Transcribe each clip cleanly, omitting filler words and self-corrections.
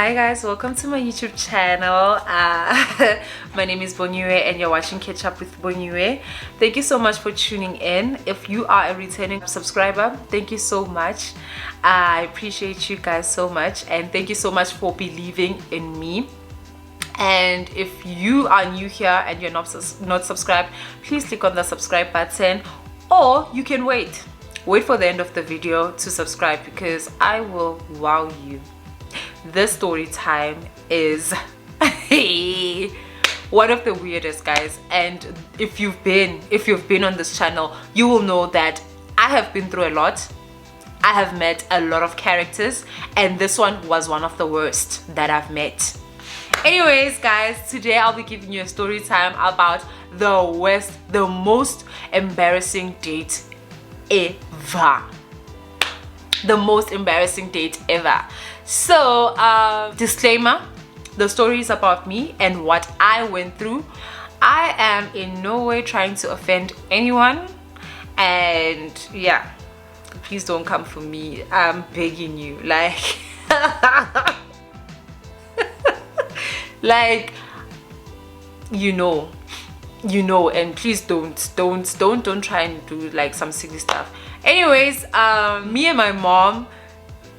Hi guys, welcome to my YouTube channel. My name is Bonyue and you're watching Catch Up with Bonyue. Thank you so much for tuning in. If you are a returning subscriber, thank you so much. I appreciate you guys so much, and thank you so much for believing in me. And if you are new here and you're not subscribed, please click on the subscribe button, or you can wait for the end of the video to subscribe, because I will wow you. This story time is one of the weirdest, guys, and if you've been on this channel, you will know that I have been through a lot. I have met a lot of characters, and this one was one of the worst that I've met. Anyways guys, today I'll be giving you a story time about the most embarrassing date ever. The most embarrassing date ever. So disclaimer, the story is about me and what I went through. I am in no way trying to offend anyone, and yeah, please don't come for me. I'm begging you, like like you know, and please don't try and do like some silly stuff. Anyways, me and my mom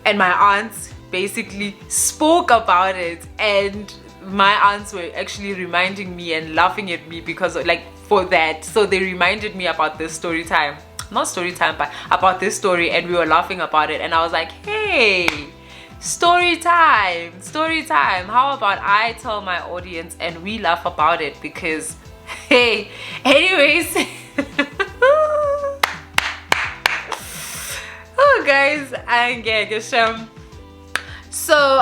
and my aunts basically spoke about it, and my aunts were actually reminding me and laughing at me because like for that, so they reminded me about this story time, not story time, but about this story, and we were laughing about it, and I was like, hey, story time, how about I tell my audience and we laugh about it, because hey. Anyways, oh guys, I get so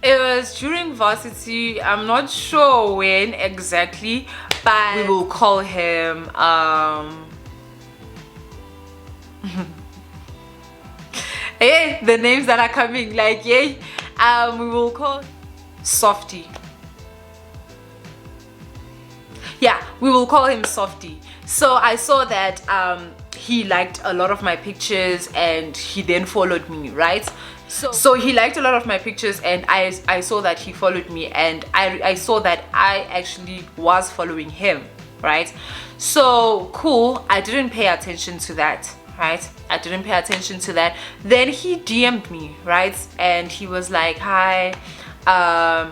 it was during varsity. I'm not sure when exactly, but we will call him hey, the names that are coming, like, yay, we will call Softy. Yeah, we will call him Softy. So I saw that he liked a lot of my pictures, and he then followed me, right? So he liked a lot of my pictures, and I saw that he followed me, and I saw that I actually was following him, right? So cool, I didn't pay attention to that, right? I didn't pay attention to that. Then he DM'd me, right? And he was like, hi, I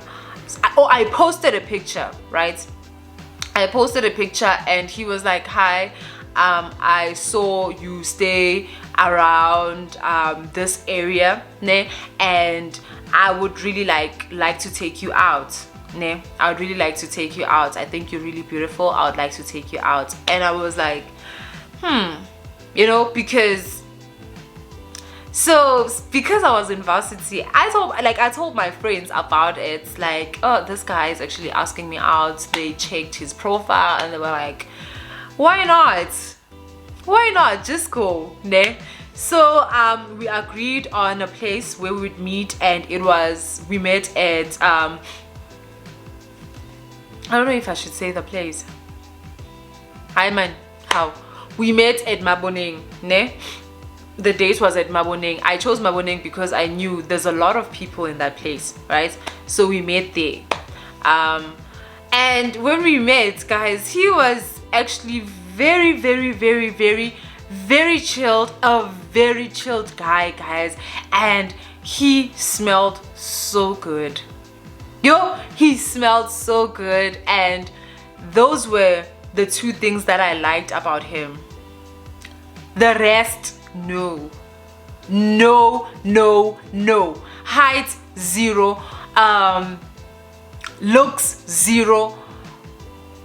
posted a picture, right? I posted a picture, and he was like, hi, I saw you stay around this area, ne? And I would really like to take you out, ne? I would really like to take you out. I think you're really beautiful. I would like to take you out. And I was like, you know, because I was in varsity, I told my friends about it, like, oh, this guy is actually asking me out. They checked his profile and they were like, why not just go, ne? So we agreed on a place where we would meet, and we met at I don't know if I should say the place. Hi man, how we met at Maboneng, ne? The date was at Maboneng. I chose Maboneng because I knew there's a lot of people in that place, right? So we met there. And when we met, guys, he was actually very chilled, a very chilled guy, guys, and he smelled so good. He smelled so good, and those were the two things that I liked about him. The rest, no. Height 0, looks 0,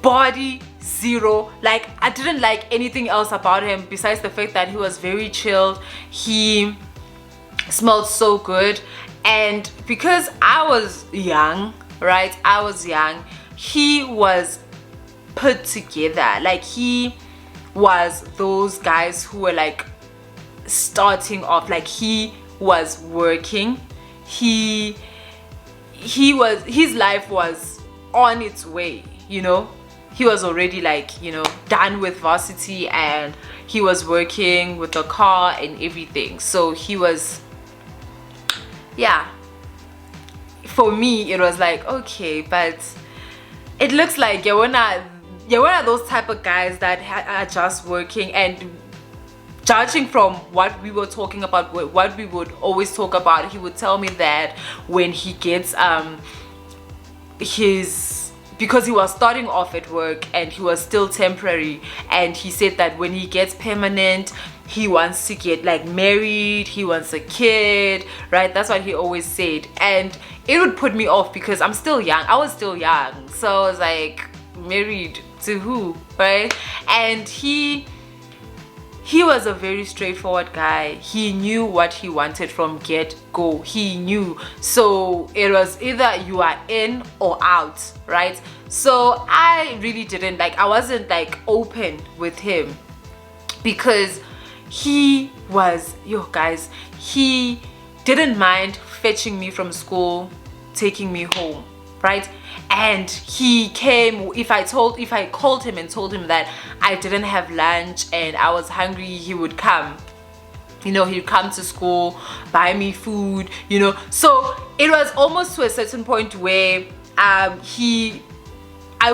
body 0. Like, I didn't like anything else about him besides the fact that he was very chilled. He smelled so good, and because I was young, right? He was put together. Like, he was those guys who were like starting off, like he was working, his life was on its way, you know. He was already like, you know, done with varsity, and he was working with the car and everything. So he was, yeah, for me it was like, okay, but it looks like you're one of those type of guys that are just working. And judging from what we were talking about, what we would always talk about, he would tell me that when he gets because he was starting off at work and he was still temporary, and he said that when he gets permanent, he wants to get like married, he wants a kid, right? That's what he always said. And it would put me off because I'm still young. I was still young, so I was like, married to who, right? And he was a very straightforward guy. He knew what he wanted from get-go. He knew. So it was either you are in or out, right? So I really didn't like, I wasn't like open with him because he was, guys, he didn't mind fetching me from school, taking me home, right? And he came, if I called him and told him that I didn't have lunch and I was hungry, he would come. He'd come to school, buy me food, So it was almost to a certain point where I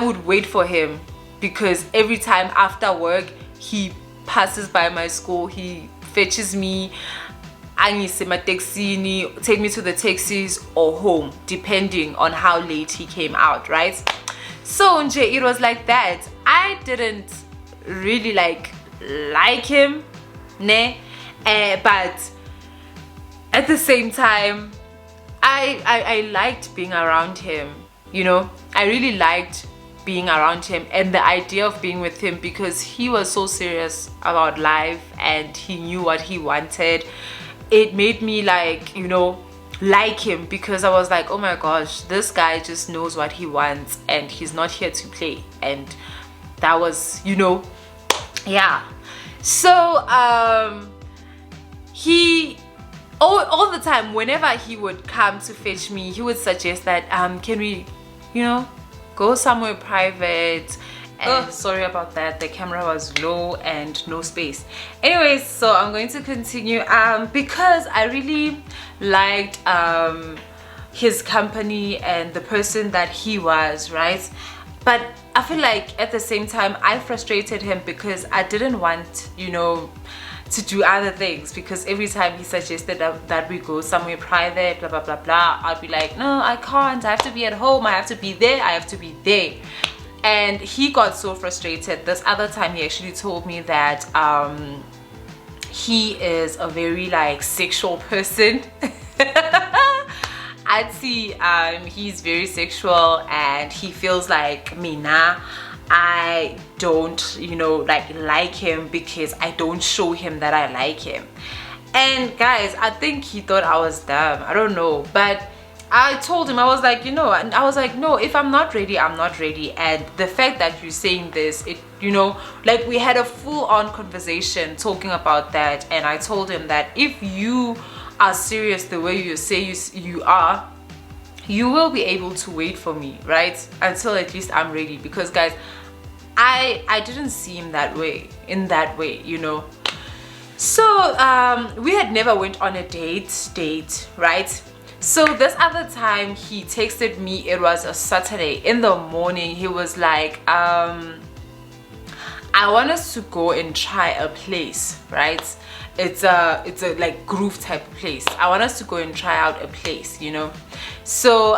would wait for him, because every time after work he passes by my school, he fetches me, take me to the taxis or home, depending on how late he came out, right? So it was like that. I didn't really like him, but at the same time I liked being around him. I really liked being around him and the idea of being with him, because he was so serious about life and he knew what he wanted. It made me like him, because I was like, oh my gosh, this guy just knows what he wants and he's not here to play. And that was yeah. So he all the time, whenever he would come to fetch me, he would suggest that can we go somewhere private. Oh, sorry about that, the camera was low and no space. Anyways, so I'm going to continue because I really liked his company and the person that he was, right? But I feel like at the same time I frustrated him because I didn't want to do other things, because every time he suggested that we go somewhere private, blah blah blah blah, I'd be like, no, I can't, I have to be at home, I have to be there, I have to be there. And he got so frustrated. This other time he actually told me that he is a very like sexual person. I'd see he's very sexual, and he feels like I don't like him because I don't show him that I like him. And guys, I think he thought I was dumb, I don't know, but I told him, I was like, and I was like, no, if I'm not ready, I'm not ready. And the fact that you're saying this, it like we had a full-on conversation talking about that. And I told him that if you are serious the way you say you are, you will be able to wait for me, right, until at least I'm ready. Because guys, I didn't see him in that way. So we had never went on a date, right? So this other time he texted me, it was a Saturday in the morning. He was like, I want us to go and try a place, right? It's a like groove type of place. I want us to go and try out a place, So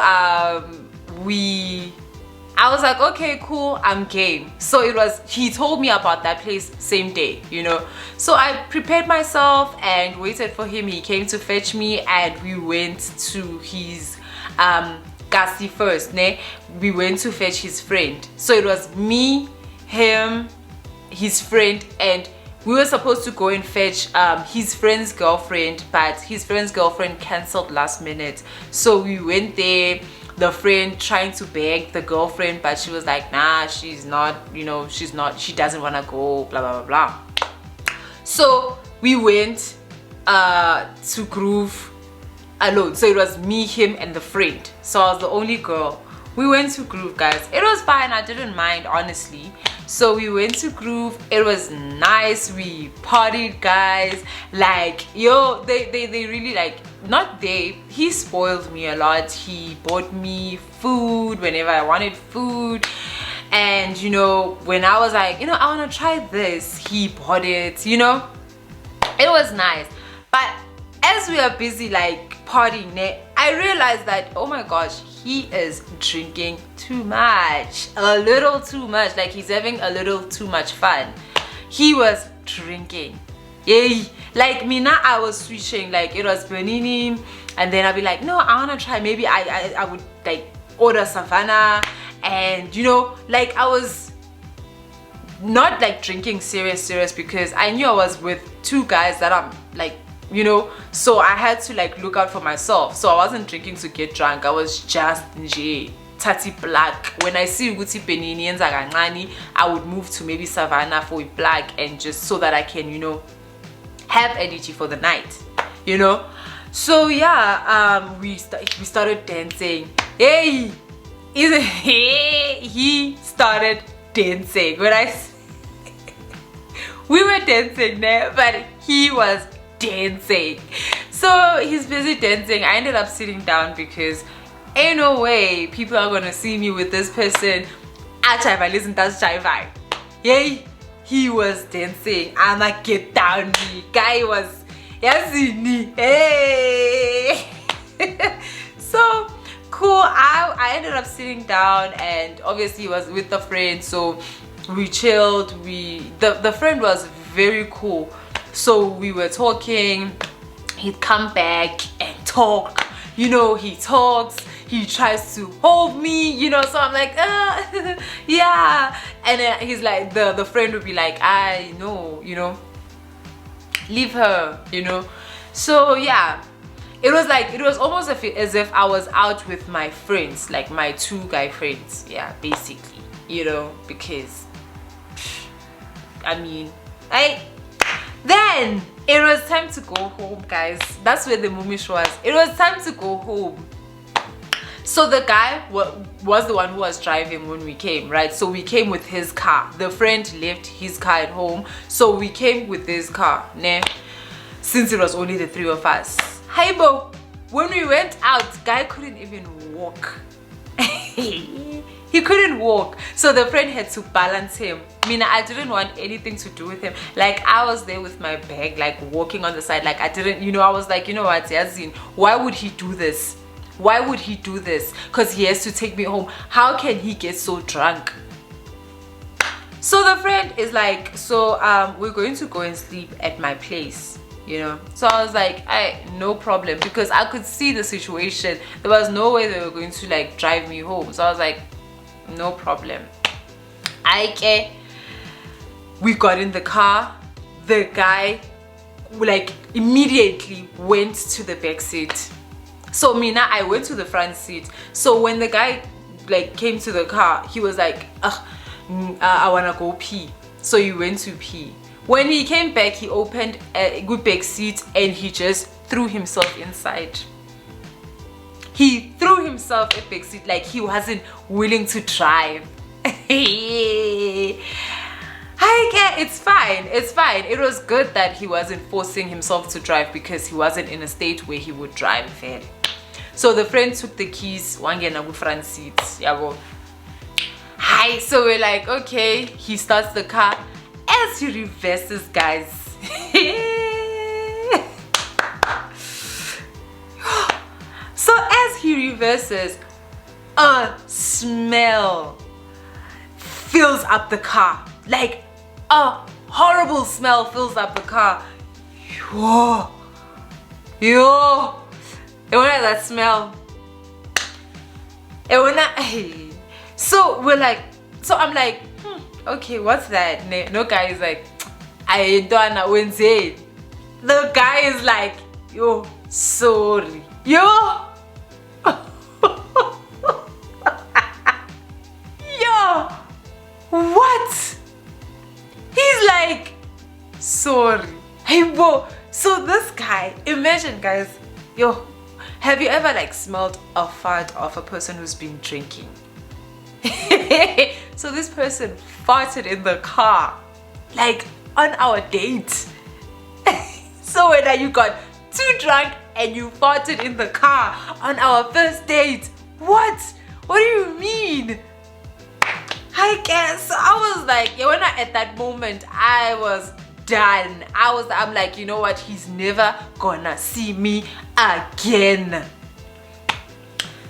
I was like, okay, cool, I'm game. So he told me about that place same day, So I prepared myself and waited for him. He came to fetch me and we went to his Kasi first, we went to fetch his friend. So it was me, him, his friend, and we were supposed to go and fetch his friend's girlfriend, but his friend's girlfriend cancelled last minute. So we went there. The friend trying to beg the girlfriend, but she was like, nah, she's not, she doesn't want to go, blah blah blah blah. So we went to groove alone. So it was me, him, and the friend. So I was the only girl. We went to groove, guys. It was fine, I didn't mind, honestly. So we went to Groove. It was nice. We partied, guys. Like, yo, they really like, not they, he spoiled me a lot. He bought me food whenever I wanted food. And you know, when I was like, you know, I want to try this, he bought it, you know. It was nice. But as we are busy like partying, I realized that, oh my gosh, he is drinking too much, a little too much. Like, he's having a little too much fun. He was drinking, yay. Like me now, I was switching. Like, it was Benini, and then I'd be like, no, I want to try, maybe I would like order Savannah. And you know, like, I was not like drinking serious because I knew I was with two guys that I'm like, you know, so I had to like look out for myself. So I wasn't drinking to get drunk. I was just tati black. When I see Uguti Penini and Zagangani, I would move to maybe Savannah for a black, and just so that I can, you know, have energy for the night, you know. So yeah, we started dancing. Hey, he started dancing when we were dancing there, but he was dancing. So he's busy dancing. I ended up sitting down because ain't no way people are gonna see me with this person. I listen, that's Jai. Yay, he was dancing. I'm like, get down, me. Guy was, yes, hey. So cool. I ended up sitting down, and obviously he was with the friend, so we chilled. The friend was very cool, so we were talking. He'd come back and talk, you know. He talks, he tries to hold me, you know, so I'm like, yeah. And then he's like, the friend would be like, I know, you know, leave her, you know. So yeah, it was like, it was almost as if I was out with my friends, like my two guy friends, yeah, basically, you know, because I mean, then it was time to go home, guys. That's where the mumish was. It was time to go home. So the guy was the one who was driving when we came, right? So we came with his car. The friend left his car at home, so we came with his car, ne? Since it was only the three of us. Hi, Bo. When we went out, guy couldn't even walk. He couldn't walk, so the friend had to balance him. Mina, I didn't want anything to do with him. Like, I was there with my bag, like walking on the side. Like, I didn't, you know, I was like, you know what, Yazin, why would he do this? Why would he do this? Because he has to take me home. How can he get so drunk? So the friend is like, so we're going to go and sleep at my place, you know. So I was like, no problem, because I could see the situation. There was no way they were going to like drive me home. So I was like, no problem. We got in the car. The guy like immediately went to the back seat. So Mina, I went to the front seat. So when the guy like came to the car, he was like, I wanna go pee. So he went to pee. When he came back, he opened a good back seat and he just threw himself inside. He threw himself a back seat, like he wasn't willing to drive. It's fine, it's fine. It was good that he wasn't forcing himself to drive, because he wasn't in a state where he would drive. So the friend took the keys, wangena ku front seat, yabo. Hi, so we're like, okay. He starts the car. As he reverses, guys, so as he reverses, a smell fills up the car. Like, a horrible smell fills up the car. Yo, you know that smell. So we're like, so I'm like, okay, what's that? No guy is like, I don't know when say. The guy is like, yo, sorry, yo. Yo, what? He's like, sorry. Hey, bro. So this guy, imagine, guys, yo, have you ever like smelled a fart of a person who's been drinking? So this person farted in the car, like on our date. So when you got too drunk and you farted in the car on our first date, what do you mean? I guess I was like, at that moment I was done. I'm like, you know what, he's never gonna see me again.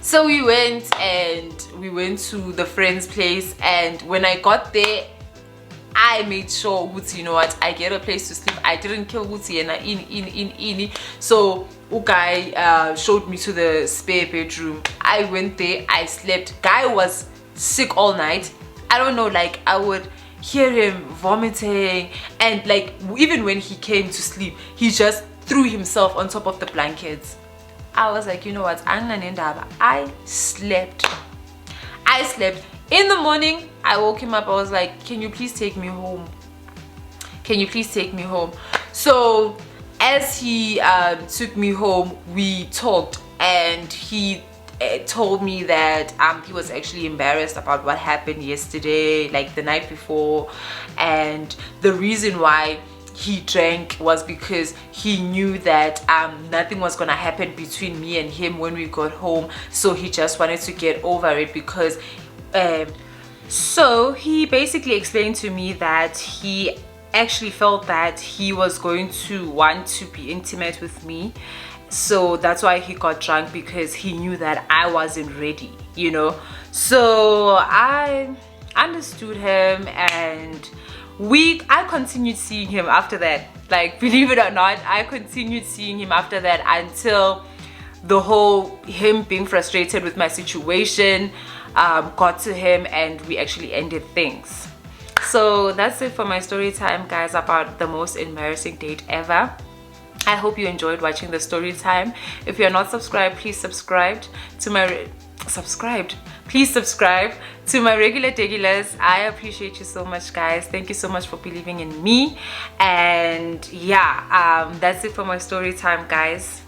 So we went to the friend's place, and when I got there, I made sure, you know what, I get a place to sleep. I didn't kill Guti and in. So Ugai showed me to the spare bedroom. I went there, I slept. Guy was sick all night. I don't know, like I would hear him vomiting, and like even when he came to sleep, he just threw himself on top of the blankets. I was like, you know what, I slept. In the morning, I woke him up. I was like, can you please take me home? Can you please take me home? So as he took me home, we talked, and he told me that he was actually embarrassed about what happened yesterday, like the night before, and the reason why he drank was because he knew that nothing was gonna happen between me and him when we got home. So he just wanted to get over it, because so he basically explained to me that he actually felt that he was going to want to be intimate with me. So that's why he got drunk, because he knew that I wasn't ready, you know. So I understood him, and I continued seeing him after that. Like, believe it or not, I continued seeing him after that until the whole him being frustrated with my situation got to him, and we actually ended things. So that's it for my story time, guys, about the most embarrassing date ever. I hope you enjoyed watching the story time. If you're not subscribed, please subscribe to my regular regulars. I appreciate you so much, guys. Thank you so much for believing in me. And yeah, that's it for my story time, guys.